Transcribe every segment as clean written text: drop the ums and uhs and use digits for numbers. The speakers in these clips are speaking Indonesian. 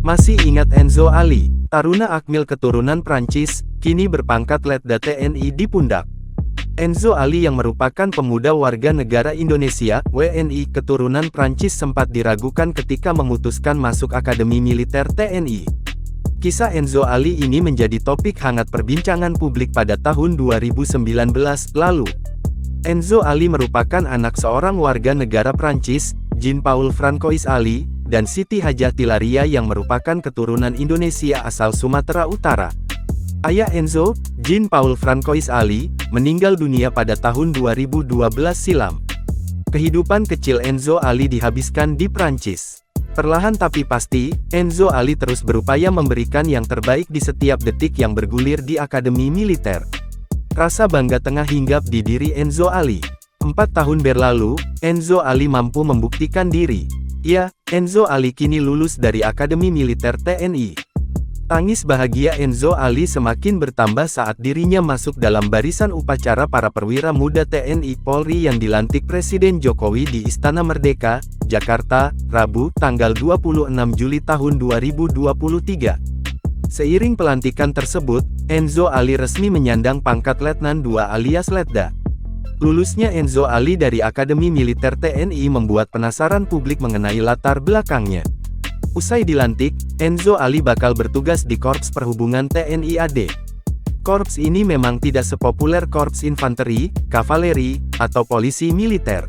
Masih ingat Enzo Ali, taruna akmil keturunan Prancis, kini berpangkat Letda TNI di pundak. Enzo Ali yang merupakan pemuda warga negara Indonesia, WNI keturunan Prancis sempat diragukan ketika memutuskan masuk Akademi Militer TNI. Kisah Enzo Ali ini menjadi topik hangat perbincangan publik pada tahun 2019 lalu. Enzo Ali merupakan anak seorang warga negara Prancis, Jean-Paul Francois Ali, dan Siti Hajah Tilaria yang merupakan keturunan Indonesia asal Sumatera Utara. Ayah Enzo, Jean-Paul Francois Ali, meninggal dunia pada tahun 2012 silam. Kehidupan kecil Enzo Ali dihabiskan di Prancis. Perlahan tapi pasti, Enzo Ali terus berupaya memberikan yang terbaik di setiap detik yang bergulir di Akademi Militer. Rasa bangga tengah hinggap di diri Enzo Ali. 4 tahun berlalu, Enzo Ali mampu membuktikan diri. Ya, Enzo Ali kini lulus dari Akademi Militer TNI. Tangis bahagia Enzo Ali semakin bertambah saat dirinya masuk dalam barisan upacara para perwira muda TNI Polri yang dilantik Presiden Jokowi di Istana Merdeka, Jakarta, Rabu, tanggal 26 Juli tahun 2023. Seiring pelantikan tersebut, Enzo Ali resmi menyandang pangkat Letnan II alias Letda. Lulusnya Enzo Ali dari Akademi Militer TNI membuat penasaran publik mengenai latar belakangnya. Usai dilantik, Enzo Ali bakal bertugas di Korps Perhubungan TNI AD. Korps ini memang tidak sepopuler Korps Infanteri, Kavaleri, atau Polisi Militer.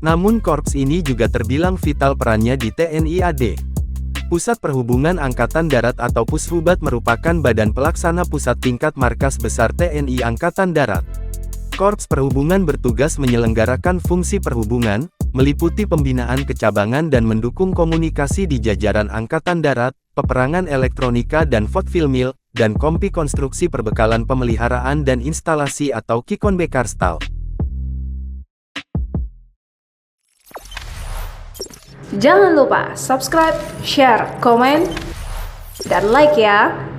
Namun korps ini juga terbilang vital perannya di TNI AD. Pusat Perhubungan Angkatan Darat atau Pushubat merupakan badan pelaksana pusat tingkat markas besar TNI Angkatan Darat. Korps Perhubungan bertugas menyelenggarakan fungsi perhubungan, meliputi pembinaan kecabangan dan mendukung komunikasi di jajaran Angkatan Darat, peperangan elektronika dan Fotfilmil, dan kompi konstruksi perbekalan pemeliharaan dan instalasi atau Kikon Bekarstal. Jangan lupa subscribe, share, komen, dan like ya!